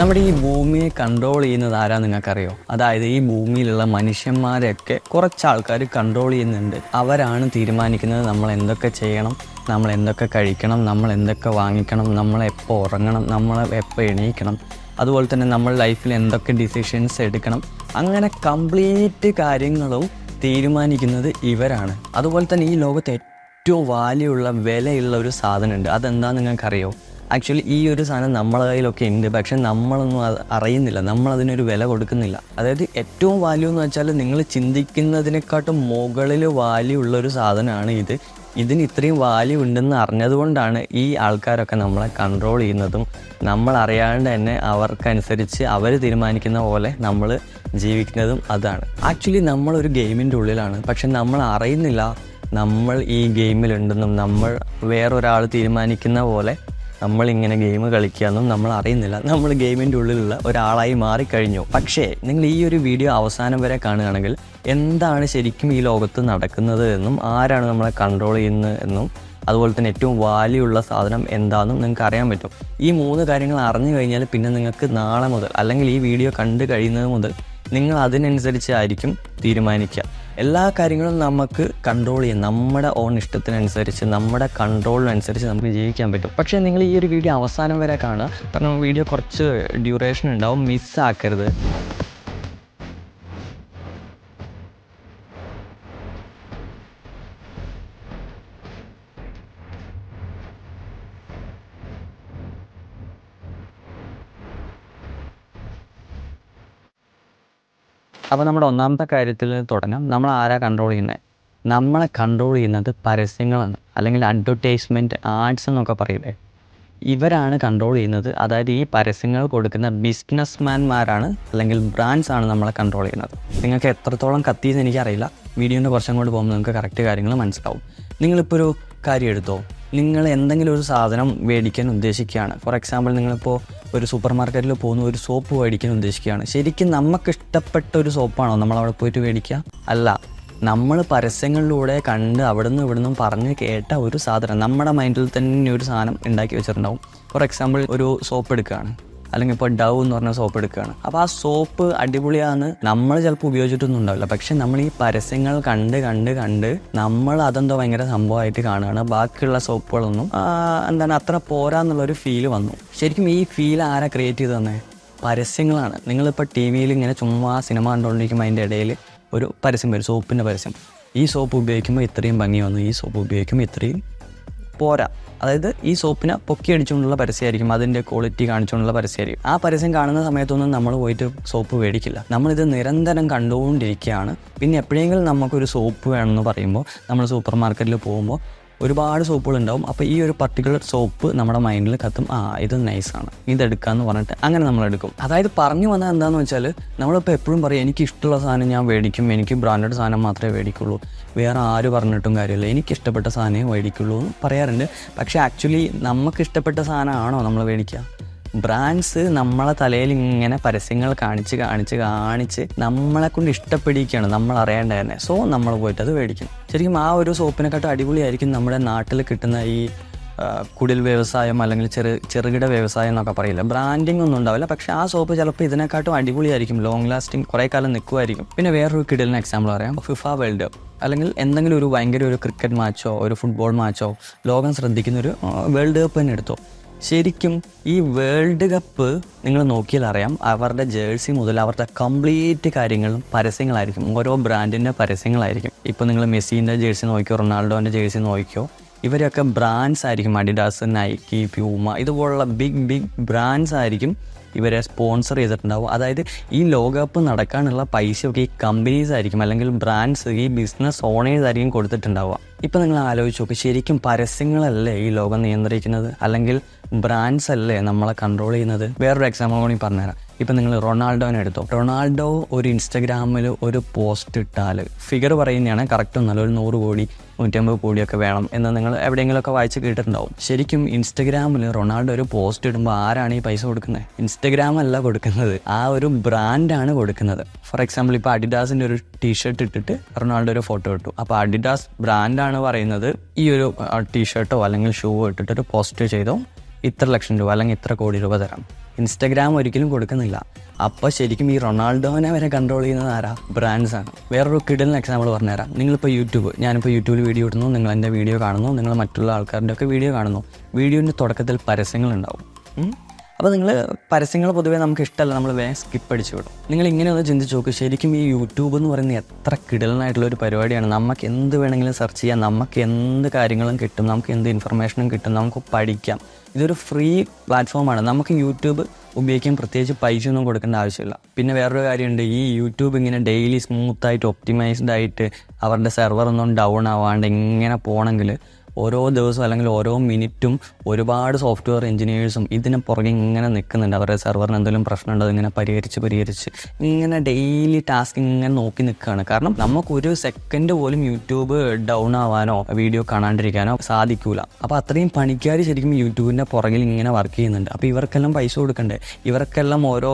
നമ്മുടെ ഈ ഭൂമിയെ കൺട്രോൾ ചെയ്യുന്നത് ആരാ നിങ്ങൾക്കറിയോ? അതായത് ഈ ഭൂമിയിലുള്ള മനുഷ്യന്മാരെയൊക്കെ കുറച്ച് ആൾക്കാർ കൺട്രോൾ ചെയ്യുന്നുണ്ട്. അവരാണ് തീരുമാനിക്കുന്നത് നമ്മൾ എന്തൊക്കെ ചെയ്യണം, നമ്മൾ എന്തൊക്കെ കഴിക്കണം, നമ്മൾ എന്തൊക്കെ വാങ്ങിക്കണം, നമ്മൾ എപ്പോൾ ഉറങ്ങണം, നമ്മൾ എപ്പോൾ എണീക്കണം, അതുപോലെ തന്നെ നമ്മൾ ലൈഫിൽ എന്തൊക്കെ ഡിസിഷൻസ് എടുക്കണം. അങ്ങനെ കംപ്ലീറ്റ് കാര്യങ്ങളും തീരുമാനിക്കുന്നത് ഇവരാണ്. അതുപോലെ തന്നെ ഈ ലോകത്ത് ഏറ്റവും വാല്യുള്ള വിലയുള്ള ഒരു സാധനമുണ്ട്. അതെന്താണെന്ന് നിങ്ങൾക്കറിയോ? ആക്ച്വലി ഈ ഒരു സാധനം നമ്മളെ കയ്യിലൊക്കെ ഉണ്ട്, പക്ഷെ നമ്മളൊന്നും അറിയുന്നില്ല, നമ്മളതിനൊരു വില കൊടുക്കുന്നില്ല. അതായത് ഏറ്റവും വാല്യൂ എന്ന് വെച്ചാൽ നിങ്ങൾ ചിന്തിക്കുന്നതിനെക്കാട്ടും മുകളിൽ വാല്യൂ ഉള്ളൊരു സാധനമാണ് ഇത്. ഇതിന് ഇത്രയും വാല്യൂ ഉണ്ടെന്ന് അറിഞ്ഞതുകൊണ്ടാണ് ഈ ആൾക്കാരൊക്കെ നമ്മളെ കൺട്രോൾ ചെയ്യുന്നതും നമ്മൾ അറിയാണ്ട് തന്നെ അവർക്കനുസരിച്ച് അവർ തീരുമാനിക്കുന്ന പോലെ നമ്മൾ ജീവിക്കുന്നതും. അതാണ് ആക്ച്വലി നമ്മളൊരു ഗെയിമിൻ്റെ ഉള്ളിലാണ്, പക്ഷെ നമ്മൾ അറിയുന്നില്ല നമ്മൾ ഈ ഗെയിമിലുണ്ടെന്നും നമ്മൾ വേറൊരാൾ തീരുമാനിക്കുന്ന പോലെ നമ്മളിങ്ങനെ ഗെയിം കളിക്കുകയെന്നും നമ്മൾ അറിയുന്നില്ല. നമ്മൾ ഗെയിമിൻ്റെ ഉള്ളിലുള്ള ഒരാളായി മാറിക്കഴിഞ്ഞു. പക്ഷേ നിങ്ങൾ ഈ ഒരു വീഡിയോ അവസാനം വരെ കാണുകയാണെങ്കിൽ എന്താണ് ശരിക്കും ഈ ലോകത്ത് നടക്കുന്നത് എന്നും ആരാണ് നമ്മളെ കൺട്രോൾ ചെയ്യുന്നത് എന്നും അതുപോലെ തന്നെ ഏറ്റവും വാല്യൂ ഉള്ള സാധനം എന്താണെന്നും നിങ്ങൾക്ക് അറിയാൻ പറ്റും. ഈ 3 കാര്യങ്ങൾ അറിഞ്ഞു കഴിഞ്ഞാൽ പിന്നെ നിങ്ങൾക്ക് നാളെ മുതൽ അല്ലെങ്കിൽ ഈ വീഡിയോ കണ്ടു കഴിയുന്നത് മുതൽ നിങ്ങൾ അതിനനുസരിച്ചായിരിക്കും തീരുമാനിക്കുക. എല്ലാ കാര്യങ്ങളും നമുക്ക് കൺട്രോൾ ചെയ്യാം. നമ്മുടെ ഓൺ ഇഷ്ടത്തിനനുസരിച്ച് നമ്മുടെ കൺട്രോളിനനുസരിച്ച് നമുക്ക് ജീവിക്കാൻ പറ്റും. പക്ഷേ നിങ്ങൾ ഈ ഒരു വീഡിയോ അവസാനം വരെ കാണുക, കാരണം വീഡിയോ കുറച്ച് ഡ്യൂറേഷൻ ഉണ്ടാവും, മിസ്സാക്കരുത്. അപ്പോൾ നമ്മുടെ ഒന്നാമത്തെ കാര്യത്തിൽ തുടങ്ങാം. നമ്മൾ ആരാ കൺട്രോൾ ചെയ്യുന്നത്? നമ്മളെ കൺട്രോൾ ചെയ്യുന്നത് പരസ്യങ്ങളാണ്, അല്ലെങ്കിൽ അഡ്വർടൈസ്മെൻറ്റ്, ആഡ്സ് എന്നൊക്കെ പറയില്ലേ, ഇവരാണ് കൺട്രോൾ ചെയ്യുന്നത്. അതായത് ഈ പരസ്യങ്ങൾ കൊടുക്കുന്ന ബിസിനസ്മാൻമാരാണ് അല്ലെങ്കിൽ ബ്രാൻഡ്സാണ് നമ്മളെ കൺട്രോൾ ചെയ്യുന്നത്. നിങ്ങൾക്ക് എത്രത്തോളം കത്തിയെന്ന് എനിക്കറിയില്ല, വീഡിയോൻ്റെ കുറച്ചും കൂടി പോകുമ്പോൾ നിങ്ങൾക്ക് കറക്റ്റ് കാര്യങ്ങൾ മനസ്സിലാവും. നിങ്ങളിപ്പോൾ ഒരു കാര്യം എടുത്തോ, നിങ്ങൾ എന്തെങ്കിലും ഒരു സാധനം മേടിക്കാൻ ഉദ്ദേശിക്കുകയാണ്. ഫോർ എക്സാമ്പിൾ നിങ്ങളിപ്പോൾ ഒരു സൂപ്പർ മാർക്കറ്റിൽ പോകുന്ന ഒരു സോപ്പ് മേടിക്കാൻ ഉദ്ദേശിക്കുകയാണ്. ശരിക്കും നമുക്ക് ഇഷ്ടപ്പെട്ട ഒരു സോപ്പാണോ നമ്മളവിടെ പോയിട്ട് മേടിക്കുക? അല്ല, നമ്മൾ പരസ്യങ്ങളിലൂടെ കണ്ട് അവിടുന്ന് ഇവിടുന്ന് പറഞ്ഞ് കേട്ട ഒരു സാധനം നമ്മുടെ മൈൻഡിൽ തന്നെ ഒരു സാധനം ഉണ്ടാക്കി വെച്ചിട്ടുണ്ടാവും. ഫോർ എക്സാമ്പിൾ ഒരു സോപ്പ് എടുക്കുകയാണ്, അല്ലെങ്കിൽ ഇപ്പോൾ ഡവ് എന്ന് പറഞ്ഞ സോപ്പ് എടുക്കുകയാണ്. അപ്പോൾ ആ സോപ്പ് അടിപൊളിയാണ്, നമ്മൾ ചിലപ്പോൾ ഉപയോഗിച്ചിട്ടൊന്നും ഉണ്ടാവില്ല, പക്ഷെ നമ്മൾ ഈ പരസ്യങ്ങൾ കണ്ട് നമ്മൾ അതെന്തോ ഭയങ്കര സംഭവമായിട്ട് കാണുകയാണ്. ബാക്കിയുള്ള സോപ്പുകളൊന്നും അത്ര പോരാന്നുള്ളൊരു ഫീല് വന്നു. ശരിക്കും ഈ ഫീൽ ആരാ ക്രിയേറ്റ് ചെയ്ത് തന്നെ? പരസ്യങ്ങളാണ്. നിങ്ങളിപ്പോൾ ടി വിയിൽ ഇങ്ങനെ ചുമ്മാ സിനിമ കണ്ടുകൊണ്ടിരിക്കുമ്പോൾ അതിൻ്റെ ഇടയിൽ ഒരു പരസ്യം വരും, സോപ്പിൻ്റെ പരസ്യം. ഈ സോപ്പ് ഉപയോഗിക്കുമ്പോൾ ഇത്രയും ഭംഗി വന്നു, ഈ സോപ്പ് ഉപയോഗിക്കുമ്പോൾ ഇത്രയും പോരാ. അതായത് ഈ സോപ്പിനെ പൊക്കി അടിച്ചുകൊണ്ടുള്ള പരസ്യമായിരിക്കും, അതിൻ്റെ ക്വാളിറ്റി കാണിച്ചുകൊണ്ടുള്ള പരസ്യമായിരിക്കും. ആ പരസ്യം കാണുന്ന സമയത്തൊന്നും നമ്മൾ പോയിട്ട് സോപ്പ് മേടിക്കില്ല. നമ്മളിത് നിരന്തരം കണ്ടുകൊണ്ടിരിക്കുകയാണ്. പിന്നെ എപ്പോഴെങ്കിലും നമുക്കൊരു സോപ്പ് വേണമെന്ന് പറയുമ്പോൾ നമ്മൾ സൂപ്പർ മാർക്കറ്റിൽ പോകുമ്പോൾ ഒരുപാട് സോപ്പുകളുണ്ടാവും. അപ്പോൾ ഈ ഒരു പർട്ടിക്കുലർ സോപ്പ് നമ്മുടെ മൈൻഡിൽ കത്തും, ഇത് നൈസാണ്, ഇതെടുക്കാമെന്ന് പറഞ്ഞിട്ട് അങ്ങനെ നമ്മളെടുക്കും. അതായത് പറഞ്ഞു വന്നത് എന്താണെന്ന് വെച്ചാൽ, നമ്മളിപ്പോൾ എപ്പോഴും പറയും എനിക്ക് ഇഷ്ടമുള്ള സാധനം ഞാൻ മേടിക്കും, എനിക്ക് ബ്രാൻഡഡ് സാധനം മാത്രമേ മേടിക്കുള്ളൂ, വേറെ ആര് പറഞ്ഞിട്ടും കാര്യമില്ല, എനിക്കിഷ്ടപ്പെട്ട സാധനമേ മേടിക്കുള്ളൂ എന്ന് പറയാറുണ്ട്. പക്ഷേ ആക്ച്വലി നമുക്ക് ഇഷ്ടപ്പെട്ട സാധനമാണോ നമ്മൾ മേടിക്കുക? ബ്രാൻഡ്സ് നമ്മളെ തലയിൽ ഇങ്ങനെ പരസ്യങ്ങൾ കാണിച്ച് നമ്മളെ കൊണ്ട് ഇഷ്ടപ്പെടിക്കുകയാണ്, നമ്മൾ അറിയേണ്ട തന്നെ. സോ നമ്മൾ പോയിട്ട് അത് മേടിക്കും. ശരിക്കും ആ ഒരു സോപ്പിനെക്കാട്ടും അടിപൊളിയായിരിക്കും നമ്മുടെ നാട്ടിൽ കിട്ടുന്ന ഈ കുടിൽ വ്യവസായം അല്ലെങ്കിൽ ചെറുകിട വ്യവസായം എന്നൊക്കെ പറയില്ല. ബ്രാൻഡിങ് ഒന്നും ഉണ്ടാവില്ല, പക്ഷേ ആ സോപ്പ് ചിലപ്പോൾ ഇതിനെക്കാട്ടും അടിപൊളിയായിരിക്കും, ലോങ് ലാസ്റ്റിംഗ്, കുറേ കാലം നിൽക്കുമായിരിക്കും. പിന്നെ വേറൊരു കിടലിന് എക്സാമ്പിൾ പറയാം. ഫിഫ വേൾഡ് കപ്പ് അല്ലെങ്കിൽ എന്തെങ്കിലും ഒരു ഭയങ്കര ഒരു ക്രിക്കറ്റ് മാച്ചോ ഒരു ഫുട്ബോൾ മാച്ചോ ലോകം ശ്രദ്ധിക്കുന്നൊരു വേൾഡ് കപ്പ് തന്നെ എടുത്തോ. ശരിക്കും ഈ വേൾഡ് കപ്പ് നിങ്ങൾ നോക്കിയാൽ അറിയാം, അവരുടെ ജേഴ്സി മുതൽ അവരുടെ കംപ്ലീറ്റ് കാര്യങ്ങളും പരസ്യങ്ങളായിരിക്കും, ഓരോ ബ്രാൻഡിൻ്റെ പരസ്യങ്ങളായിരിക്കും. ഇപ്പോൾ നിങ്ങൾ മെസ്സിൻ്റെ ജേഴ്സി നോക്കിയോ, റൊണാൾഡോൻ്റെ ജേഴ്സി നോക്കിയോ, ഇവരൊക്കെ ബ്രാൻഡ്സ് ആയിരിക്കും. അഡിഡാസ്, നൈക്കി, പ്യൂമ ഇതുപോലുള്ള ബിഗ് ബ്രാൻഡ്സ് ആയിരിക്കും ഇവരെ സ്പോൺസർ ചെയ്തിട്ടുണ്ടാവും. അതായത് ഈ ലോകകപ്പ് നടക്കാനുള്ള പൈസയൊക്കെ ഈ കമ്പനീസ് ആയിരിക്കും അല്ലെങ്കിൽ ബ്രാൻഡ്സ്, ഈ ബിസിനസ് ഓണേഴ്സ് ആയിരിക്കും കൊടുത്തിട്ടുണ്ടാവുക. ഇപ്പം നിങ്ങൾ ആലോചിച്ച് നോക്ക്, ശരിക്കും പരസ്യങ്ങളല്ലേ ഈ ലോകം നിയന്ത്രിക്കുന്നത്, അല്ലെങ്കിൽ ബ്രാൻഡ്സ് അല്ലേ നമ്മളെ കൺട്രോൾ ചെയ്യുന്നത്? വേറൊരു എക്സാമ്പിൾ കൂടി പറഞ്ഞുതരാം. ഇപ്പം നിങ്ങൾ റൊണാൾഡോനെ എടുത്തോ. റൊണാൾഡോ ഒരു ഇൻസ്റ്റഗ്രാമിൽ ഒരു പോസ്റ്റ് ഇട്ടാൽ, ഫിഗർ പറയുന്നതാണ്, കറക്റ്റ് ഒന്നല്ല, ഒരു 100 കോടി 150 കോടിയൊക്കെ വേണം എന്ന് നിങ്ങൾ എവിടെയെങ്കിലുമൊക്കെ വായിച്ച് കേട്ടിട്ടുണ്ടാവും. ശരിക്കും ഇൻസ്റ്റഗ്രാമിൽ റൊണാൾഡോ ഒരു പോസ്റ്റ് ഇടുമ്പോൾ ആരാണ് ഈ പൈസ കൊടുക്കുന്നത്? ഇൻസ്റ്റഗ്രാം അല്ല കൊടുക്കുന്നത്, ആ ഒരു ബ്രാൻഡാണ് കൊടുക്കുന്നത്. ഫോർ എക്സാമ്പിൾ ഇപ്പോൾ അഡിഡാസിൻ്റെ ഒരു ടീഷർട്ട് ഇട്ടിട്ട് റൊണാൾഡോ ഒരു ഫോട്ടോ ഇട്ടു. അപ്പോൾ അഡിഡാസ് ബ്രാൻഡാണ് പറയുന്നത് ഈ ഒരു ടീഷർട്ടോ അല്ലെങ്കിൽ ഷൂ ഇട്ടിട്ടൊരു പോസ്റ്റ് ചെയ്തോ ഇത്ര ലക്ഷം രൂപ അല്ലെങ്കിൽ ഇത്ര കോടി രൂപ തരാം. ഇൻസ്റ്റഗ്രാം ഒരിക്കലും കൊടുക്കുന്നില്ല. അപ്പോൾ ശരിക്കും ഈ റൊണാൾഡോനെ വരെ കൺട്രോൾ ചെയ്യുന്നത് ആരാ? ബ്രാൻഡ്സാണ്. വേറൊരു കിടലിന് എക്സാമ്പിൾ പറഞ്ഞുതരാം. നിങ്ങളിപ്പോൾ ഞാനിപ്പോൾ യൂട്യൂബിൽ വീഡിയോ ഇടുന്നു, നിങ്ങൾ എൻ്റെ വീഡിയോ കാണുന്നു, നിങ്ങൾ മറ്റുള്ള ആൾക്കാരുടെ ഒക്കെ വീഡിയോ കാണുന്നു. വീഡിയോൻ്റെ തുടക്കത്തിൽ പരസ്യങ്ങളുണ്ടാവും. അപ്പോൾ നിങ്ങൾ പരസ്യങ്ങൾ പൊതുവേ നമുക്ക് ഇഷ്ടമല്ല, നമ്മൾ വേഗം സ്കിപ്പ് അടിച്ചു വിടും. നിങ്ങൾ ഇങ്ങനെ ഒന്ന് ചിന്തിച്ച് നോക്ക്, ശരിക്കും ഈ യൂട്യൂബ് എന്ന് പറയുന്നത് എത്ര കിടലനായിട്ടുള്ളൊരു പരിപാടിയാണ്. നമുക്ക് എന്ത് വേണമെങ്കിലും സെർച്ച് ചെയ്യാം, നമുക്ക് എന്ത് കാര്യങ്ങളും കിട്ടും, നമുക്ക് എന്ത് ഇൻഫർമേഷനും കിട്ടും, നമുക്ക് പഠിക്കാം. ഇതൊരു ഫ്രീ പ്ലാറ്റ്ഫോമാണ്. നമുക്ക് യൂട്യൂബ് ഉപയോഗിക്കാൻ പ്രത്യേകിച്ച് പൈസ ഒന്നും കൊടുക്കേണ്ട ആവശ്യമില്ല. പിന്നെ വേറൊരു കാര്യമുണ്ട്, ഈ യൂട്യൂബ് ഇങ്ങനെ ഡെയിലി സ്മൂത്തായിട്ട് ഒപ്റ്റിമൈസ്ഡ് ആയിട്ട് അവരുടെ സെർവറൊന്നും ഡൗൺ ആവാണ്ട് ഇങ്ങനെ പോകണമെങ്കിൽ ഓരോ ദിവസവും അല്ലെങ്കിൽ ഓരോ മിനിറ്റും ഒരുപാട് സോഫ്റ്റ്വെയർ എഞ്ചിനീയേഴ്സും ഇതിന് പുറകെ ഇങ്ങനെ നിൽക്കുന്നുണ്ട്. അവരുടെ സെർവറിന് എന്തെങ്കിലും പ്രശ്നമുണ്ടോ ഇങ്ങനെ പരിഹരിച്ച് ഇങ്ങനെ ഡെയിലി ടാസ്ക് ഇങ്ങനെ നോക്കി നിൽക്കുകയാണ്. കാരണം നമുക്കൊരു സെക്കൻഡ് പോലും യൂട്യൂബ് ഡൗൺ ആവാനോ വീഡിയോ കാണാണ്ടിരിക്കാനോ സാധിക്കൂല. അപ്പോൾ അത്രയും പണിക്കാർ ശരിക്കും യൂട്യൂബിൻ്റെ പുറകിൽ ഇങ്ങനെ വർക്ക് ചെയ്യുന്നുണ്ട്. അപ്പോൾ ഇവർക്കെല്ലാം പൈസ കൊടുക്കണ്ടേ? ഇവർക്കെല്ലാം ഓരോ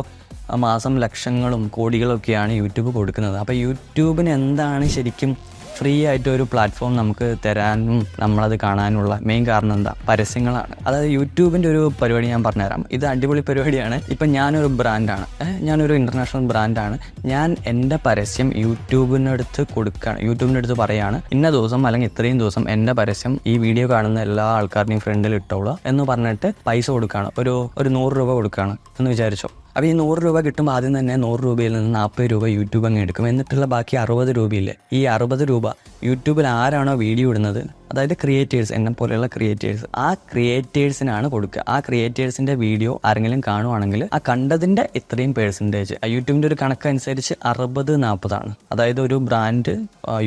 മാസം ലക്ഷങ്ങളും കോടികളൊക്കെയാണ് യൂട്യൂബ് കൊടുക്കുന്നത്. അപ്പോൾ യൂട്യൂബിന് എന്താണ് ശരിക്കും ഫ്രീ ആയിട്ട് ഒരു പ്ലാറ്റ്ഫോം നമുക്ക് തരാനും നമ്മളത് കാണാനുള്ള മെയിൻ കാരണം എന്താ? പരസ്യങ്ങളാണ്. അതായത് യൂട്യൂബിൻ്റെ ഒരു പരിപാടി ഞാൻ പറഞ്ഞുതരാം. ഇത് അടിപൊളി പരിപാടിയാണ്. ഇപ്പം ഞാനൊരു ബ്രാൻഡാണ്, ഞാനൊരു ഇൻ്റർനാഷണൽ ബ്രാൻഡാണ്. ഞാൻ എൻ്റെ പരസ്യം യൂട്യൂബിനടുത്ത് കൊടുക്കുകയാണ്. യൂട്യൂബിനടുത്ത് പറയുകയാണ്, ഇന്ന ദിവസം അല്ലെങ്കിൽ ഇത്രയും ദിവസം എൻ്റെ പരസ്യം ഈ വീഡിയോ കാണുന്ന എല്ലാ ആൾക്കാരുടെയും ഫ്രണ്ടിൽ ഇട്ടോളൂ എന്ന് പറഞ്ഞിട്ട് പൈസ കൊടുക്കുകയാണ്. ഒരു 100 രൂപ കൊടുക്കുകയാണ് എന്ന് വിചാരിച്ചോ. അപ്പോൾ ഈ 100 രൂപ കിട്ടുമ്പോൾ ആദ്യം തന്നെ 100 രൂപയിൽ നിന്ന് 40 രൂപ യൂട്യൂബ് അങ്ങ് എടുക്കും. എന്നിട്ടുള്ള ബാക്കി 60 രൂപയില്ലേ, ഈ 60 രൂപ യൂട്യൂബിൽ ആരാണോ വീഡിയോ ഇടുന്നത്, അതായത് ക്രിയേറ്റേഴ്സ്, എന്നെ പോലെയുള്ള ക്രിയേറ്റേഴ്സ്, ആ ക്രിയേറ്റേഴ്സിനാണ് കൊടുക്കുക. ആ ക്രിയേറ്റേഴ്സിൻ്റെ വീഡിയോ ആരെങ്കിലും കാണുവാണെങ്കിൽ ആ കണ്ടതിൻ്റെ ഇത്രയും പെർസെൻറ്റേജ് യൂട്യൂബിൻ്റെ ഒരു കണക്കനുസരിച്ച് 60-40 അതായത് ഒരു ബ്രാൻഡ്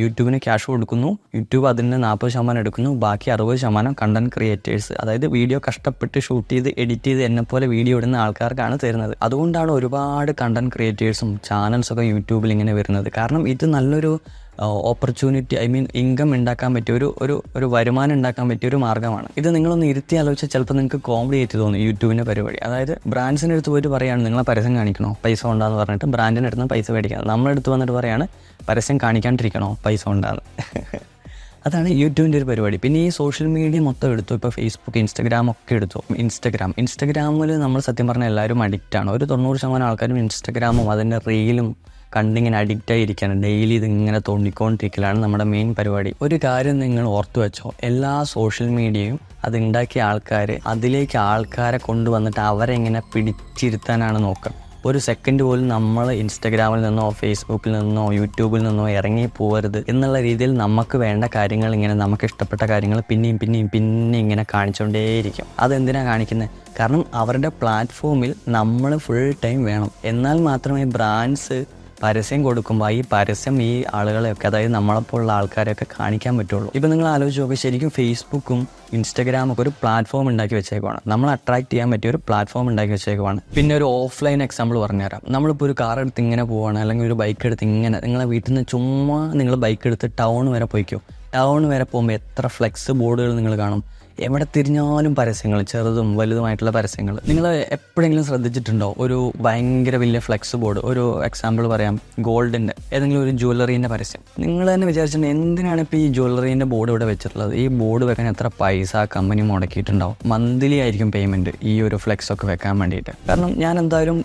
യൂട്യൂബിന് ക്യാഷ് കൊടുക്കുന്നു, യൂട്യൂബ് അതിൻ്റെ 40% എടുക്കുന്നു, ബാക്കി 60% കണ്ടന്റ് ക്രിയേറ്റേഴ്സ്, അതായത് വീഡിയോ കഷ്ടപ്പെട്ട് ഷൂട്ട് ചെയ്ത് എഡിറ്റ് ചെയ്ത് എന്നെപ്പോലെ വീഡിയോ ഇടുന്ന ആൾക്കാർക്കാണ് തരുന്നത്. അതുകൊണ്ടാണ് ഒരുപാട് കണ്ടന്റ് ക്രിയേറ്റേഴ്സും ചാനൽസൊക്കെ യൂട്യൂബിൽ ഇങ്ങനെ വരുന്നത്. കാരണം ഇത് നല്ലൊരു ഓപ്പർച്യൂണിറ്റി, ഇൻകം ഉണ്ടാക്കാൻ പറ്റിയ ഒരു വരുമാനം ഉണ്ടാക്കാൻ പറ്റിയ ഒരു മാർഗ്ഗമാണ്. ഇത് നിങ്ങളൊന്ന് ഇരുത്തി ആലോചിച്ചാൽ ചിലപ്പോൾ നിങ്ങൾക്ക് കോമഡി ആയിട്ട് തോന്നും യൂട്യൂബിൻ്റെ പരിപാടി. അതായത് ബ്രാൻഡ്സിൻ്റെ അടുത്ത് പോയിട്ട് പറയുകയാണ് നിങ്ങളെ പരസ്യം കാണിക്കണോ, പൈസ ഉണ്ടാന്ന് പറഞ്ഞിട്ട് ബ്രാൻഡിൻ്റെ അടുത്ത് പൈസ മേടിക്കുക. നമ്മളെടുത്ത് വന്നിട്ട് പറയാണ് പരസ്യം കാണിക്കാണ്ടിരിക്കണോ, പൈസ ഉണ്ടാന്ന്. അതാണ് യൂട്യൂബിൻ്റെ ഒരു പരിപാടി. പിന്നെ ഈ സോഷ്യൽ മീഡിയ മൊത്തം എടുത്തു, ഇപ്പോൾ ഫേസ്ബുക്ക്, ഇൻസ്റ്റഗ്രാം ഒക്കെ എടുത്തു. ഇൻസ്റ്റഗ്രാമിൽ നമ്മൾ സത്യം പറഞ്ഞാൽ എല്ലാവരും അഡിക്റ്റാണ്. ഒരു 90% ആൾക്കാരും ഇൻസ്റ്റഗ്രാമും അതിൻ്റെ റീലും കണ്ടിങ്ങനെ അഡിക്റ്റായിരിക്കുകയാണ്. ഡെയിലി ഇതിങ്ങനെ തോണ്ടിക്കൊണ്ടിരിക്കലാണ് നമ്മുടെ മെയിൻ പരിപാടി. ഒരു കാര്യം നിങ്ങൾ ഓർത്തു വെച്ചോ, എല്ലാ സോഷ്യൽ മീഡിയയും അതുണ്ടാക്കിയ ആൾക്കാർ അതിലേക്ക് ആൾക്കാരെ കൊണ്ടുവന്നിട്ട് അവരെ ഇങ്ങനെ പിടിച്ചിരുത്താനാണ് നോക്കുക. ഒരു സെക്കൻഡ് പോലും നമ്മൾ ഇൻസ്റ്റഗ്രാമിൽ നിന്നോ ഫേസ്ബുക്കിൽ നിന്നോ യൂട്യൂബിൽ നിന്നോ ഇറങ്ങി പോകരുത് എന്നുള്ള രീതിയിൽ നമുക്ക് വേണ്ട കാര്യങ്ങൾ ഇങ്ങനെ നമുക്ക് ഇഷ്ടപ്പെട്ട കാര്യങ്ങൾ പിന്നെ ഇങ്ങനെ കാണിച്ചുകൊണ്ടേയിരിക്കും. അതെന്തിനാണ് കാണിക്കുന്നത്? കാരണം അവരുടെ പ്ലാറ്റ്ഫോമിൽ നമ്മൾ ഫുൾ ടൈം വേണം. എന്നാൽ മാത്രമേ ബ്രാൻഡ്സ് പരസ്യം കൊടുക്കുമ്പോൾ ഈ പരസ്യം ഈ ആളുകളെയൊക്കെ, അതായത് നമ്മളെപ്പോലുള്ള ആൾക്കാരെയൊക്കെ കാണിക്കാൻ പറ്റുള്ളൂ. ഇപ്പോൾ നിങ്ങൾ ആലോചിച്ച് നോക്കുക, ശരിക്കും ഫേസ്ബുക്കും ഇൻസ്റ്റഗ്രാമൊക്കെ ഒരു പ്ലാറ്റ്ഫോം ഉണ്ടാക്കി വെച്ചേക്കുവാണ്. നമ്മൾ അട്രാക്ട് ചെയ്യാൻ പറ്റിയ ഒരു പ്ലാറ്റ്ഫോം ഉണ്ടാക്കി വെച്ചേക്കുവാണ്. പിന്നെ ഒരു ഓഫ്ലൈൻ എക്സാമ്പിൾ പറഞ്ഞുതരാം. നമ്മളിപ്പോൾ ഒരു കാർ എടുത്ത് ഇങ്ങനെ പോവുകയാണ്, അല്ലെങ്കിൽ ഒരു ബൈക്ക് എടുത്ത് ഇങ്ങനെ നിങ്ങളെ വീട്ടിൽ നിന്ന് ചുമ്മാ നിങ്ങൾ ബൈക്ക് എടുത്ത് ടൗൺ വരെ പോയിക്കോ. ടൗൺ വരെ പോകുമ്പോൾ എത്ര ഫ്ലെക്സ് ബോർഡുകൾ നിങ്ങൾ കാണും. എവിടെ തിരിഞ്ഞാലും പരസ്യങ്ങൾ, ചെറുതും വലുതുമായിട്ടുള്ള പരസ്യങ്ങൾ. നിങ്ങൾ എപ്പോഴെങ്കിലും ശ്രദ്ധിച്ചിട്ടുണ്ടോ ഒരു ഭയങ്കര വലിയ ഫ്ലെക്സ് ബോർഡ്? ഒരു എക്സാമ്പിൾ പറയാം, ഗോൾഡിൻ്റെ ഏതെങ്കിലും ഒരു ജ്വല്ലറീൻ്റെ പരസ്യം. നിങ്ങൾ തന്നെ വിചാരിച്ചിട്ടുണ്ട് എന്തിനാണ് ഇപ്പോൾ ഈ ജ്വല്ലറീൻ്റെ ബോർഡ് ഇവിടെ വെച്ചിട്ടുള്ളത്? ഈ ബോർഡ് വെക്കാൻ എത്ര പൈസ കമ്പനി മുടക്കിയിട്ടുണ്ടാവും? മന്ത്ലി ആയിരിക്കും പേയ്മെൻറ്റ് ഈ ഒരു ഫ്ലെക്സ് ഒക്കെ വെക്കാൻ വേണ്ടിയിട്ട്. കാരണം ഞാൻ എന്തായാലും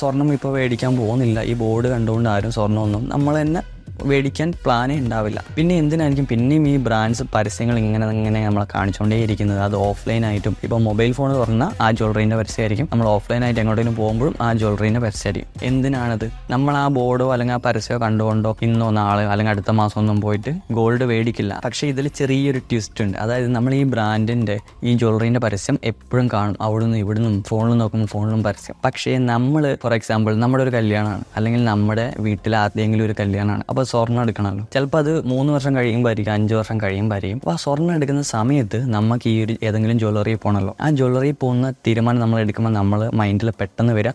സ്വർണം ഇപ്പോൾ മേടിക്കാൻ പോകുന്നില്ല. ഈ ബോർഡ് കണ്ടുകൊണ്ട് ആരും സ്വർണ്ണമൊന്നും നമ്മൾ തന്നെ മേടിക്കാൻ പ്ലാനേ ഉണ്ടാവില്ല. പിന്നെ എന്തിനായിരിക്കും പിന്നെയും ഈ ബ്രാൻഡ്സ് പരസ്യങ്ങൾ ഇങ്ങനെ നമ്മളെ കാണിച്ചുകൊണ്ടേയിരിക്കുന്നത്? അത് ഓഫ്ലൈനായിട്ടും. ഇപ്പോൾ മൊബൈൽ ഫോൺ തുറന്നാൽ ആ ജ്വല്ലറീൻ്റെ പരസ്യമായിരിക്കും, നമ്മൾ ഓഫ്ലൈനായിട്ട് എങ്ങോട്ടേലും പോകുമ്പോഴും ആ ജ്വല്ലറീൻ്റെ പരസ്യമായിരിക്കും. എന്തിനാണത്? നമ്മൾ ആ ബോർഡോ അല്ലെങ്കിൽ ആ പരസ്യമോ കണ്ടുകൊണ്ടോ ഇന്നോ നാളെ അല്ലെങ്കിൽ അടുത്ത മാസം ഒന്നും പോയിട്ട് ഗോൾഡ് മേടിക്കില്ല. പക്ഷേ ഇതിൽ ചെറിയൊരു ട്വിസ്റ്റ് ഉണ്ട്. അതായത് നമ്മൾ ഈ ബ്രാൻഡിൻ്റെ ഈ ജ്വല്ലറീൻ്റെ പരസ്യം എപ്പോഴും കാണും, അവിടുന്ന് ഇവിടുന്നും ഫോണിൽ നോക്കുമ്പോൾ ഫോണിലും പരസ്യം. പക്ഷേ നമ്മൾ ഫോർ എക്സാമ്പിൾ നമ്മുടെ ഒരു കല്യാണമാണ്, അല്ലെങ്കിൽ നമ്മുടെ വീട്ടിൽ ആരുടെയെങ്കിലും ഒരു കല്യാണമാണ്. അപ്പോൾ സ്വർണ്ണം എടുക്കണമല്ലോ. ചിലപ്പോൾ അത് 3 വർഷം കഴിയുമ്പോൾ ആയിരിക്കും, 5 വർഷം കഴിയുമ്പോൾ ആയിരിക്കും. അപ്പോൾ ആ സ്വർണ്ണം എടുക്കുന്ന സമയത്ത് നമുക്ക് ഈ ഒരു ഏതെങ്കിലും ജ്വല്ലറിയിൽ പോകണമല്ലോ. ആ ജ്വല്ലറിയിൽ പോകുന്ന തീരുമാനം നമ്മൾ എടുക്കുമ്പോൾ നമ്മൾ മൈൻഡിൽ പെട്ടെന്ന് വരിക,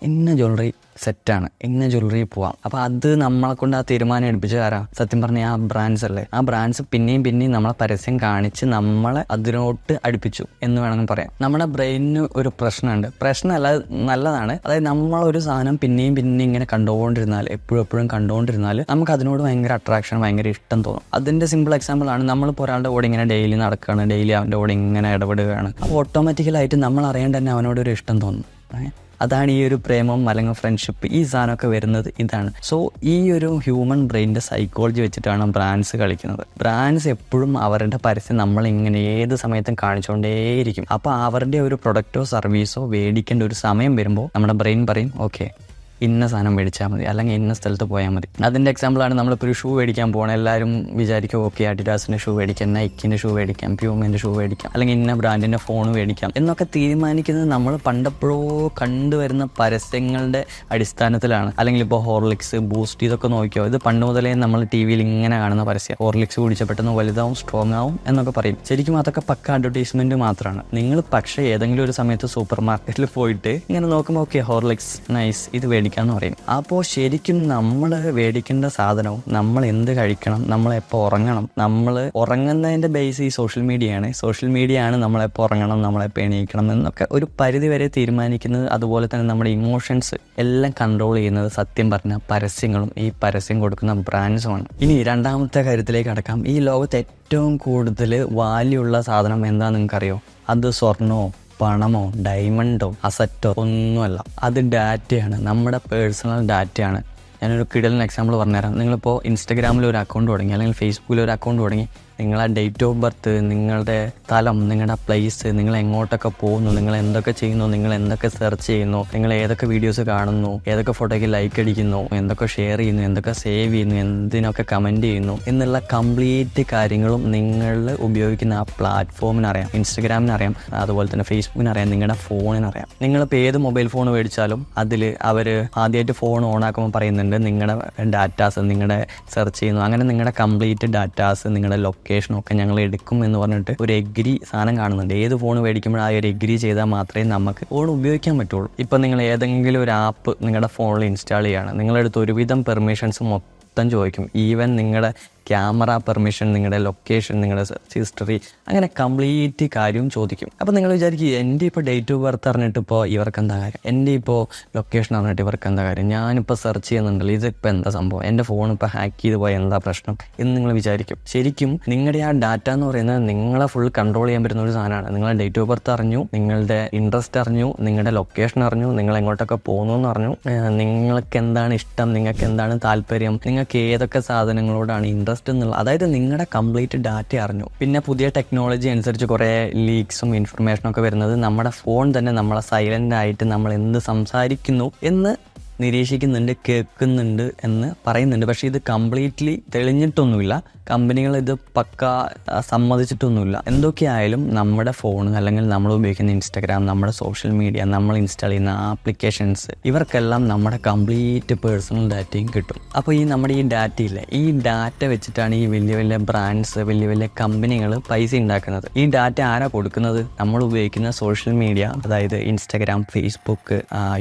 ഇന്ന ജ്വല്ലറി സെറ്റാണ്, ഇന്ന ജ്വല്ലറി പോവാം. അപ്പോൾ അത് നമ്മളെ കൊണ്ട് ആ തീരുമാനം എടുപ്പിച്ച് തരാം. സത്യം പറഞ്ഞാൽ ആ ബ്രാൻഡ്സ് അല്ലേ, ആ ബ്രാൻഡ്സ് പിന്നെയും നമ്മളെ പരസ്യം കാണിച്ച് നമ്മളെ അതിനോട്ട് അടുപ്പിച്ചു എന്ന് വേണമെങ്കിൽ പറയാം. നമ്മുടെ ബ്രെയിനിന് ഒരു പ്രശ്നമുണ്ട്, പ്രശ്നമല്ല നല്ലതാണ്. അതായത് നമ്മളൊരു സാധനം പിന്നെയും ഇങ്ങനെ കണ്ടുകൊണ്ടിരുന്നാൽ, എപ്പോഴും കണ്ടുകൊണ്ടിരുന്നാൽ നമുക്ക് അതിനോട് ഭയങ്കര അട്രാക്ഷൻ, ഭയങ്കര ഇഷ്ടം തോന്നും. അതിൻ്റെ സിമ്പിൾ എക്സാമ്പിൾ ആണ്, നമ്മളിപ്പോൾ ഒരാളുടെ കൂടെ ഇങ്ങനെ ഡെയിലി നടക്കുകയാണ്, ഡെയിലി അവൻ്റെ കൂടെ ഇങ്ങനെ ഇടപെടുകയാണ്. അപ്പോൾ ഓട്ടോമാറ്റിക്കലായിട്ട് നമ്മൾ അറിയാണ്ട് തന്നെ അവനോടൊരു ഇഷ്ടം തോന്നും. അതാണ് ഈ ഒരു പ്രേമം അല്ലെങ്കിൽ ഫ്രണ്ട്ഷിപ്പ്, ഈ സാധനമൊക്കെ വരുന്നത് ഇതാണ്. സോ ഈ ഒരു ഹ്യൂമൻ ബ്രെയിനിൻ്റെ സൈക്കോളജി വെച്ചിട്ടാണ് ബ്രാൻഡ്സ് കളിക്കുന്നത്. ബ്രാൻഡ്സ് എപ്പോഴും അവരുടെ പരസ്യം നമ്മളിങ്ങനെ ഏത് സമയത്തും കാണിച്ചുകൊണ്ടേയിരിക്കും. അപ്പോൾ അവരുടെ ഒരു പ്രൊഡക്റ്റോ സർവീസോ മേടിക്കേണ്ട ഒരു സമയം വരുമ്പോൾ നമ്മുടെ ബ്രെയിൻ പറയും ഓക്കെ ഇന്ന സാധനം മേടിച്ചാൽ മതി, അല്ലെങ്കിൽ ഇന്ന സ്ഥലത്ത് പോയാൽ മതി. അതിൻ്റെ എക്സാമ്പിളാണ് നമ്മളിപ്പോൾ ഒരു ഷൂ മേടിക്കാൻ പോകണം. എല്ലാവരും വിചാരിക്കും ഓക്കെ അഡിഡാസിൻ്റെ ഷൂ മേടിക്കാം, നൈക്കിൻ്റെ ഷൂ മേടിക്കാം, പ്യൂമേൻ്റെ ഷൂ മേടിക്കാം, അല്ലെങ്കിൽ ഇന്ന ബ്രാൻഡിൻ്റെ ഫോൺ മേടിക്കാം എന്നൊക്കെ തീരുമാനിക്കുന്നത് നമ്മൾ പണ്ടെപ്പോഴോ കണ്ടുവരുന്ന പരസ്യങ്ങളുടെ അടിസ്ഥാനത്തിലാണ്. അല്ലെങ്കിൽ ഇപ്പോൾ ഹോർലിക്സ്, ബൂസ്റ്റ് ഇതൊക്കെ നോക്കിയോ, ഇത് പണ്ട് മുതലേ നമ്മൾ ടി വിയിൽ ഇങ്ങനെ കാണുന്ന പരസ്യം. ഹോർലിക്സ് കുടിച്ചാൽ പെട്ടെന്ന് വലുതാവും, സ്ട്രോങ് ആവും എന്നൊക്കെ പറയും. ശരിക്കും അതൊക്കെ പക്ക അഡ്വർടൈസ്മെൻറ്റ് മാത്രമാണ്. നിങ്ങൾ പക്ഷേ ഏതെങ്കിലും ഒരു സമയത്ത് സൂപ്പർ മാർക്കറ്റിൽ പോയിട്ട് ഇങ്ങനെ നോക്കുമ്പോൾ ഓക്കെ ഹോർലിക്സ് നൈസ്, ഇത് മേടിക്കാമെന്ന് പറയും. അപ്പോൾ ശരിക്കും നമ്മൾ മേടിക്കേണ്ട സാധനവും നമ്മൾ എന്ത് കഴിക്കണം, നമ്മളെപ്പോൾ ഉറങ്ങണം, നമ്മൾ ഉറങ്ങുന്നതിൻ്റെ ബേസ് ഈ സോഷ്യൽ മീഡിയയാണ്. സോഷ്യൽ മീഡിയയാണ് നമ്മളെപ്പോൾ ഉറങ്ങണം, നമ്മളെപ്പോൾ എണീക്കണം എന്നൊക്കെ ഒരു പരിധി വരെ തീരുമാനിക്കുന്നത്. അതുപോലെ തന്നെ നമ്മുടെ ഇമോഷൻസ് എല്ലാം കൺട്രോൾ ചെയ്യുന്നത് സത്യം പറഞ്ഞാൽ പരസ്യങ്ങളും ഈ പരസ്യം കൊടുക്കുന്ന ബ്രാൻഡ്സുമാണ്. ഇനി രണ്ടാമത്തെ കാര്യത്തിലേക്ക് അടക്കാം. ഈ ലോകത്ത് ഏറ്റവും കൂടുതൽ വാല്യൂ ഉള്ള സാധനം എന്താണെന്ന് നിങ്ങൾക്കറിയോ? അത് സ്വർണ്ണമോ പണമോ ഡയമണ്ടോ അസറ്റോ ഒന്നുമല്ല, അത് ഡാറ്റയാണ്, നമ്മുടെ പേഴ്സണൽ ഡാറ്റയാണ്. ഞാനൊരു കിടലൻ എക്സാമ്പിൾ പറഞ്ഞുതരാം. നിങ്ങളിപ്പോൾ ഇൻസ്റ്റഗ്രാമിൽ ഒരു അക്കൗണ്ട് തുടങ്ങി, അല്ലെങ്കിൽ ഫേസ്ബുക്കിൽ ഒരു അക്കൗണ്ട് തുടങ്ങി, നിങ്ങളെ ഡേറ്റ് ഓഫ് ബർത്ത്, നിങ്ങളുടെ സ്ഥലം, നിങ്ങളുടെ പ്ലേസ്, നിങ്ങൾ എങ്ങോട്ടൊക്കെ പോകുന്നു, നിങ്ങൾ എന്തൊക്കെ ചെയ്യുന്നു, നിങ്ങൾ എന്തൊക്കെ സെർച്ച് ചെയ്യുന്നു, നിങ്ങൾ ഏതൊക്കെ വീഡിയോസ് കാണുന്നു, ഏതൊക്കെ ഫോട്ടോയ്ക്ക് ലൈക്ക് അടിക്കുന്നു, എന്തൊക്കെ ഷെയർ ചെയ്യുന്നു, എന്തൊക്കെ സേവ് ചെയ്യുന്നു, എന്തിനൊക്കെ കമൻറ്റ് ചെയ്യുന്നു എന്നുള്ള കംപ്ലീറ്റ് കാര്യങ്ങളും നിങ്ങൾ ഉപയോഗിക്കുന്ന ആ പ്ലാറ്റ്ഫോമിനറിയാം. ഇൻസ്റ്റഗ്രാമിനറിയാം, അതുപോലെ തന്നെ ഫേസ്ബുക്കിനറിയാം, നിങ്ങളുടെ ഫോണിനറിയാം. നിങ്ങളിപ്പോൾ ഏത് മൊബൈൽ ഫോൺ മേടിച്ചാലും അതിൽ അവർ ആദ്യമായിട്ട് ഫോൺ ഓൺ ആക്കുമ്പോൾ പറയുന്നുണ്ട് നിങ്ങളുടെ ഡാറ്റാസ്, നിങ്ങളുടെ സെർച്ച് ചെയ്യുന്നു, അങ്ങനെ നിങ്ങളുടെ കംപ്ലീറ്റ് ഡാറ്റാസ്, നിങ്ങളുടെ ലൊക്കേഷനൊക്കെ ഞങ്ങൾ എടുക്കും എന്ന് പറഞ്ഞിട്ട് ഒരു എഗ്രി സാധനം കാണുന്നുണ്ട്. ഏത് ഫോൺ മേടിക്കുമ്പോൾ ആ ഒരു എഗ്രി ചെയ്താൽ മാത്രമേ നമുക്ക് ഫോൺ ഉപയോഗിക്കാൻ പറ്റുള്ളൂ. ഇപ്പം നിങ്ങൾ ഏതെങ്കിലും ഒരു ആപ്പ് നിങ്ങളുടെ ഫോണിൽ ഇൻസ്റ്റാൾ ചെയ്യുകയാണ്, നിങ്ങളെടുത്ത് ഒരുവിധം പെർമിഷൻസ് മൊത്തം ചോദിക്കും. ഈവൻ നിങ്ങളുടെ ക്യാമറ പെർമിഷൻ, നിങ്ങളുടെ ലൊക്കേഷൻ, നിങ്ങളുടെ സെർച്ച് ഹിസ്റ്ററി, അങ്ങനെ കംപ്ലീറ്റ് കാര്യവും ചോദിക്കും. അപ്പോൾ നിങ്ങൾ വിചാരിക്കും എൻ്റെ ഇപ്പോൾ ഡേറ്റ് ഓഫ് ബർത്ത് അറിഞ്ഞിട്ട് ഇപ്പോൾ ഇവർക്ക് എന്താ കാര്യം, എൻ്റെ ഇപ്പോൾ ലൊക്കേഷൻ അറിഞ്ഞിട്ട് ഇവർക്ക് എന്താ കാര്യം, ഞാനിപ്പോൾ സെർച്ച് ചെയ്യുന്നുണ്ടല്ലോ ഇതിപ്പോൾ എന്താ സംഭവം, എൻ്റെ ഫോൺ ഇപ്പോൾ ഹാക്ക് ചെയ്ത് പോയാൽ എന്താ പ്രശ്നം എന്ന് നിങ്ങൾ വിചാരിക്കും. ശരിക്കും നിങ്ങളുടെ ആ ഡാറ്റ എന്ന് പറയുന്നത് നിങ്ങളെ ഫുൾ കൺട്രോൾ ചെയ്യാൻ പറ്റുന്ന ഒരു സാധനമാണ്. നിങ്ങളുടെ ഡേറ്റ് ഓഫ് ബർത്ത് അറിഞ്ഞു, നിങ്ങളുടെ ഇൻട്രസ്റ്റ് അറിഞ്ഞു, നിങ്ങളുടെ ലൊക്കേഷൻ അറിഞ്ഞു, നിങ്ങൾ എങ്ങോട്ടൊക്കെ പോകുന്നു എന്ന് അറിഞ്ഞു, നിങ്ങൾക്ക് എന്താണ് ഇഷ്ടം, നിങ്ങൾക്ക് എന്താണ് താല്പര്യം, നിങ്ങൾക്ക് ഏതൊക്കെ സാധനങ്ങളോടാണ് ഇൻട്രസ്റ്റ് എന്നുള്ള, അതായത് നിങ്ങളുടെ കംപ്ലീറ്റ് ഡാറ്റ അറിഞ്ഞു. പിന്നെ പുതിയ ടെക്നോളജി അനുസരിച്ച് കുറേ ലീക്സും ഇൻഫർമേഷനും ഒക്കെ വരുന്നത് നമ്മുടെ ഫോൺ തന്നെ നമ്മളെ സൈലൻ്റ് ആയിട്ട് നമ്മൾ എന്ത് സംസാരിക്കുന്നു എന്ന് നിരീക്ഷിക്കുന്നുണ്ട്, കേൾക്കുന്നുണ്ട് എന്ന് പറയുന്നുണ്ട്. പക്ഷേ ഇത് കംപ്ലീറ്റ്ലി തെളിഞ്ഞിട്ടൊന്നുമില്ല, കമ്പനികൾ ഇത് പക്ക സമ്മതിച്ചിട്ടൊന്നുമില്ല. എന്തൊക്കെയായാലും നമ്മുടെ ഫോൺ അല്ലെങ്കിൽ നമ്മൾ ഉപയോഗിക്കുന്ന ഇൻസ്റ്റഗ്രാം, നമ്മുടെ സോഷ്യൽ മീഡിയ, നമ്മൾ ഇൻസ്റ്റാൾ ചെയ്യുന്ന ആപ്ലിക്കേഷൻസ്, ഇവർക്കെല്ലാം നമ്മുടെ കംപ്ലീറ്റ് പേഴ്സണൽ ഡാറ്റയും കിട്ടും. അപ്പോൾ ഈ നമ്മുടെ ഈ ഡാറ്റയില്ലേ, ഈ ഡാറ്റ വെച്ചിട്ടാണ് ഈ വലിയ വലിയ ബ്രാൻഡ്സ്, വലിയ വലിയ കമ്പനികൾ പൈസ ഉണ്ടാക്കുന്നത്. ഈ ഡാറ്റ ആരാ കൊടുക്കുന്നത്? നമ്മൾ ഉപയോഗിക്കുന്ന സോഷ്യൽ മീഡിയ, അതായത് ഇൻസ്റ്റഗ്രാം, ഫേസ്ബുക്ക്,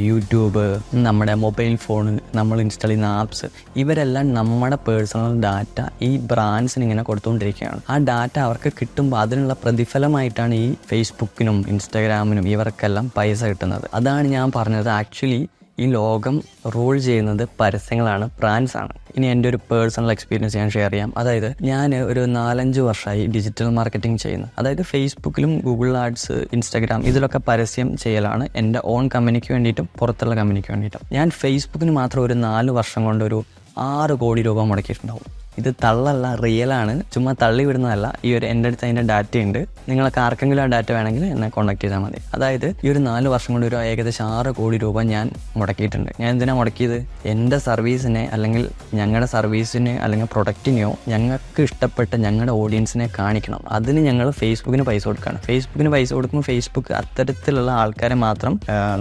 യൂട്യൂബ്, നമ്മുടെ മൊബൈൽ ഫോൺ, നമ്മൾ ഇൻസ്റ്റാൾ ചെയ്യുന്ന ആപ്സ്, ഇവരെല്ലാം നമ്മുടെ പേഴ്സണൽ ഡാറ്റ ഈ ബ്രാൻഡ്സിന് ഇങ്ങനെ കൊടുത്തുകൊണ്ടിരിക്കുകയാണ്. ആ ഡാറ്റ അവർക്ക് കിട്ടുമ്പോൾ അതിനുള്ള പ്രതിഫലമായിട്ടാണ് ഈ ഫേസ്ബുക്കിനും ഇൻസ്റ്റാഗ്രാമിനും ഇവർക്കെല്ലാം പൈസ കിട്ടുന്നത്. അതാണ് ഞാൻ പറഞ്ഞത്, ആക്ച്വലി ഈ ലോകം റൂൾ ചെയ്യുന്നത് പരസ്യങ്ങളാണ്, ബ്രാൻഡ്സാണ്. ഇനി എൻ്റെ ഒരു പേഴ്സണൽ എക്സ്പീരിയൻസ് ഞാൻ ഷെയർ ചെയ്യാം. അതായത് ഞാൻ ഒരു 4-5 വർഷമായി ഡിജിറ്റൽ മാർക്കറ്റിംഗ് ചെയ്യുന്നു. അതായത് ഫേസ്ബുക്കിലും ഗൂഗിൾ ആഡ്സ്, ഇൻസ്റ്റാഗ്രാം ഇതിലൊക്കെ പരസ്യം ചെയ്യലാണ് എൻ്റെ ഓൺ കമ്പനിക്ക് വേണ്ടിയിട്ടും പുറത്തുള്ള കമ്പനിക്ക് വേണ്ടിയിട്ടും. ഞാൻ ഫേസ്ബുക്കിന് മാത്രം ഒരു 4 വർഷം കൊണ്ട് ഒരു 6 കോടി രൂപ മുടക്കിയിട്ടുണ്ടാവും. ഇത് തള്ളല്ല, റിയലാണ്, ചുമ്മാ തള്ളി വിടുന്നതല്ല. ഈ ഒരു എൻ്റെ അടുത്ത് അതിൻ്റെ ഡാറ്റ ഉണ്ട്. നിങ്ങൾക്ക് ആർക്കെങ്കിലും ആ ഡാറ്റ വേണമെങ്കിൽ എന്നെ കോൺടാക്ട് ചെയ്താൽ മതി. അതായത് ഈ ഒരു 4 വർഷം കൊണ്ട് ഒരു ഏകദേശം 6 കോടി രൂപ ഞാൻ മുടക്കിയിട്ടുണ്ട്. ഞാൻ എന്തിനാണ് മുടക്കിയത്? എൻ്റെ സർവീസിനെ അല്ലെങ്കിൽ ഞങ്ങളുടെ സർവീസിന് അല്ലെങ്കിൽ പ്രൊഡക്റ്റിനെയോ ഞങ്ങൾക്ക് ഇഷ്ടപ്പെട്ട ഞങ്ങളുടെ ഓഡിയൻസിനെ കാണിക്കണം. അതിന് ഞങ്ങൾ ഫേസ്ബുക്കിന് പൈസ കൊടുക്കുകയാണ്. ഫേസ്ബുക്കിന് പൈസ കൊടുക്കുമ്പോൾ ഫേസ്ബുക്ക് അത്തരത്തിലുള്ള ആൾക്കാരെ മാത്രം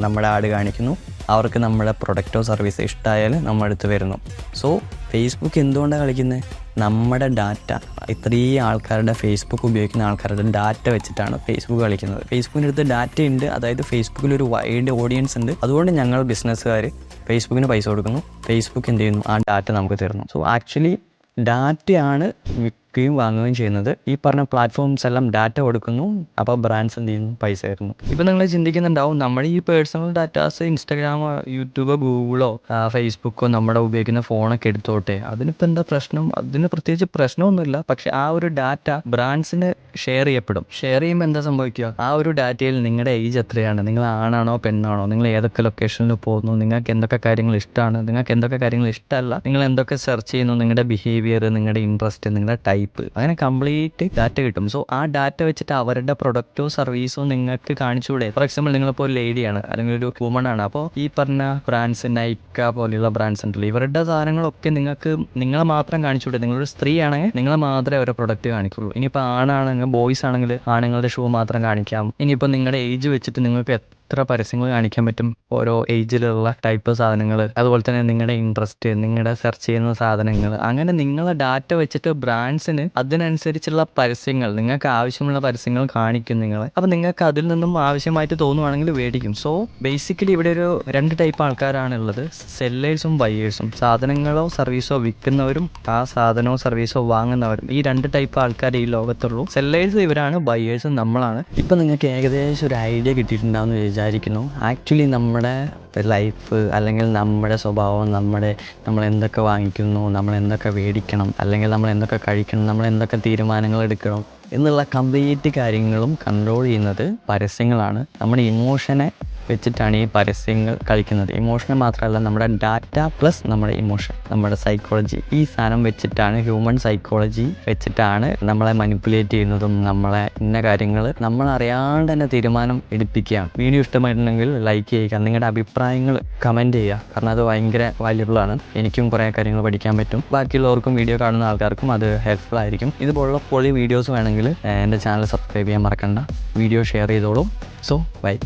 നമ്മുടെ ആഡ് കാണിക്കുന്നു. അവർക്ക് നമ്മുടെ പ്രൊഡക്റ്റോ സർവീസോ ഇഷ്ടമായാൽ നമ്മുടെ അടുത്ത് വരുന്നു. സോ ഫേസ്ബുക്ക് എന്തുകൊണ്ടാണ് കളിക്കുന്നത്? നമ്മുടെ ഡാറ്റ, ഇത്രയും ആൾക്കാരുടെ ഫേസ്ബുക്ക് ഉപയോഗിക്കുന്ന ആൾക്കാരുടെ ഡാറ്റ വെച്ചിട്ടാണ് ഫേസ്ബുക്ക് കളിക്കുന്നത്. ഫേസ്ബുക്കിൻ്റെ അടുത്ത് ഡാറ്റ ഉണ്ട്, അതായത് ഫേസ്ബുക്കിൽ ഒരു വൈഡ് ഓഡിയൻസ് ഉണ്ട്. അതുകൊണ്ട് ഞങ്ങൾ ബിസിനസ്സുകാർ ഫേസ്ബുക്കിന് പൈസ കൊടുക്കുന്നു, ഫേസ്ബുക്ക് എന്ത് ചെയ്യുന്നു, ആ ഡാറ്റ നമുക്ക് തരുന്നു. സോ ആക്ച്വലി ഡാറ്റയാണ് വിൽക്കുകയും വാങ്ങുകയും ചെയ്യുന്നത്. ഈ പറഞ്ഞ പ്ലാറ്റ്ഫോംസ് എല്ലാം ഡാറ്റ കൊടുക്കുന്നു, അപ്പോൾ ബ്രാൻഡ്സ് എന്ത് ചെയ്യുന്നു, പൈസ തരുന്നു. ഇപ്പോൾ നിങ്ങൾ ചിന്തിക്കുന്നുണ്ടാവും, നമ്മുടെ ഈ പേഴ്സണൽ ഡാറ്റാസ് ഇൻസ്റ്റാഗ്രാമോ യൂട്യൂബോ ഗൂഗിളോ ഫേസ്ബുക്കോ നമ്മുടെ ഉപയോഗിക്കുന്ന ഫോണൊക്കെ എടുത്തോട്ടെ, അതിനിപ്പോൾ എന്താ പ്രശ്നം? അതിന് പ്രത്യേകിച്ച് പ്രശ്നമൊന്നുമില്ല. പക്ഷെ ആ ഒരു ഡാറ്റ ബ്രാൻഡ്സിന് ഷെയർ ചെയ്യപ്പെടും. ഷെയർ ചെയ്യുമ്പോൾ എന്താ സംഭവിക്കുക? ആ ഒരു ഡാറ്റയിൽ നിങ്ങളുടെ ഏജ് എത്രയാണ്, നിങ്ങൾ ആണാണോ പെണ്ണാണോ, നിങ്ങൾ ഏതൊക്കെ ലൊക്കേഷനിൽ പോകുന്നു, നിങ്ങൾക്ക് എന്തൊക്കെ കാര്യങ്ങൾ ഇഷ്ടമാണ്, നിങ്ങൾക്ക് എന്തൊക്കെ കാര്യങ്ങൾ ഇഷ്ടമല്ല, നിങ്ങൾ എന്തൊക്കെ സെർച്ച് ചെയ്യുന്നു, നിങ്ങളുടെ ബിഹേവിയർ, നിങ്ങളുടെ ഇൻട്രസ്റ്റ്, നിങ്ങളുടെ ടൈപ്പ്, അങ്ങനെ കംപ്ലീറ്റ് ഡാറ്റ കിട്ടും. സോ ആ ഡാറ്റ വെച്ചിട്ട് അവരുടെ പ്രൊഡക്റ്റോ സർവീസോ നിങ്ങൾക്ക് കാണിച്ചുകൂടെ? ഫോർ എക്സാമ്പിൾ, നിങ്ങളിപ്പോൾ ഒരു ലേഡിയാണ് അല്ലെങ്കിൽ ഒരു വുമൺ ആണ്, അപ്പോൾ ഈ പറഞ്ഞ ബ്രാൻഡ്സ്, നൈക്ക പോലെയുള്ള ബ്രാൻഡ്സ് ഉണ്ടല്ലോ, ഇവരുടെ സാധനങ്ങളൊക്കെ നിങ്ങൾക്ക് നിങ്ങളെ മാത്രം കാണിച്ചുകൂടെ? നിങ്ങളൊരു സ്ത്രീ ആണെങ്കിൽ നിങ്ങളെ മാത്രമേ അവരുടെ പ്രൊഡക്റ്റ് കാണിക്കുള്ളൂ. ഇനിയിപ്പോൾ ആണാണെങ്കിൽ, ബോയ്സ് ആണെങ്കിൽ ആണുങ്ങളുടെ ഷൂ മാത്രം കാണിക്കാം. ഇനിയിപ്പോൾ നിങ്ങളുടെ ഏജ് വെച്ചിട്ട് നിങ്ങൾക്ക് എത്ര പരസ്യങ്ങൾ കാണിക്കാൻ പറ്റും, ഓരോ ഏജിലുള്ള ടൈപ്പ് സാധനങ്ങൾ, അതുപോലെ തന്നെ നിങ്ങളുടെ ഇൻട്രസ്റ്റ്, നിങ്ങളുടെ സെർച്ച് ചെയ്യുന്ന സാധനങ്ങൾ, അങ്ങനെ നിങ്ങളെ ഡാറ്റ വെച്ചിട്ട് ബ്രാൻഡ്സിന് അതിനനുസരിച്ചുള്ള പരസ്യങ്ങൾ, നിങ്ങൾക്ക് ആവശ്യമുള്ള പരസ്യങ്ങൾ കാണിക്കും നിങ്ങളെ. അപ്പോൾ നിങ്ങൾക്ക് അതിൽ നിന്നും ആവശ്യമായിട്ട് തോന്നുവാണെങ്കിൽ മേടിക്കും. സോ ബേസിക്കലി ഇവിടെ ഒരു 2 ടൈപ്പ് ആൾക്കാരാണുള്ളത്, സെല്ലേഴ്സും ബയേഴ്സും. സാധനങ്ങളോ സർവീസോ വിൽക്കുന്നവരും ആ സാധനമോ സർവീസോ വാങ്ങുന്നവരും, ഈ 2 ടൈപ്പ് ആൾക്കാർ ഈ ലോകത്തുള്ളൂ. സെല്ലേഴ്സ് ഇവരാണ്, ബയേഴ്സും നമ്മളാണ്. ഇപ്പം നിങ്ങൾക്ക് ഏകദേശം ഒരു ഐഡിയ കിട്ടിയിട്ടുണ്ടാവുമെന്ന് വിചാരിക്കുന്നു. ആക്ച്വലി നമ്മുടെ ലൈഫ് അല്ലെങ്കിൽ നമ്മുടെ സ്വഭാവം, നമ്മൾ എന്തൊക്കെ വാങ്ങിക്കുന്നു, നമ്മൾ എന്തൊക്കെ മേടിക്കണം, അല്ലെങ്കിൽ നമ്മൾ എന്തൊക്കെ കഴിക്കണം, നമ്മൾ എന്തൊക്കെ തീരുമാനങ്ങൾ എടുക്കണം എന്നുള്ള കംപ്ലീറ്റ് കാര്യങ്ങളും കൺട്രോൾ ചെയ്യുന്നത് പരസ്യങ്ങളാണ്. നമ്മുടെ ഇമോഷനെ വെച്ചിട്ടാണ് ഈ പരസ്യങ്ങൾ കളിക്കുന്നത്. ഇമോഷനെ മാത്രമല്ല, നമ്മുടെ ഡാറ്റ പ്ലസ് നമ്മുടെ ഇമോഷൻ, നമ്മുടെ സൈക്കോളജി, ഈ സാധനം വെച്ചിട്ടാണ്, ഹ്യൂമൻ സൈക്കോളജി വെച്ചിട്ടാണ് നമ്മളെ മാനിപ്പുലേറ്റ് ചെയ്യുന്നതും, നമ്മളെ ഇന്ന കാര്യങ്ങൾ നമ്മളറിയാണ്ട് തന്നെ തീരുമാനം എടുപ്പിക്കുകയാണ്. വീഡിയോ ഇഷ്ടമായിട്ടുണ്ടെങ്കിൽ ലൈക്ക് ചെയ്യുക, നിങ്ങളുടെ അഭിപ്രായങ്ങൾ കമൻറ്റ് ചെയ്യുക, കാരണം അത് ഭയങ്കര വാല്യുബിളാണ്. എനിക്കും കുറേ കാര്യങ്ങൾ പഠിക്കാൻ പറ്റും, ബാക്കിയുള്ളവർക്കും വീഡിയോ കാണുന്ന ആൾക്കാർക്കും അത് ഹെൽപ്ഫുൾ ആയിരിക്കും. ഇതുപോലുള്ള പൊളി വീഡിയോസ് വേണമെങ്കിൽ എൻ്റെ ചാനൽ സബ്സ്ക്രൈബ് ചെയ്യാൻ മറക്കണ്ട, വീഡിയോ ഷെയർ ചെയ്തോളൂ. So by.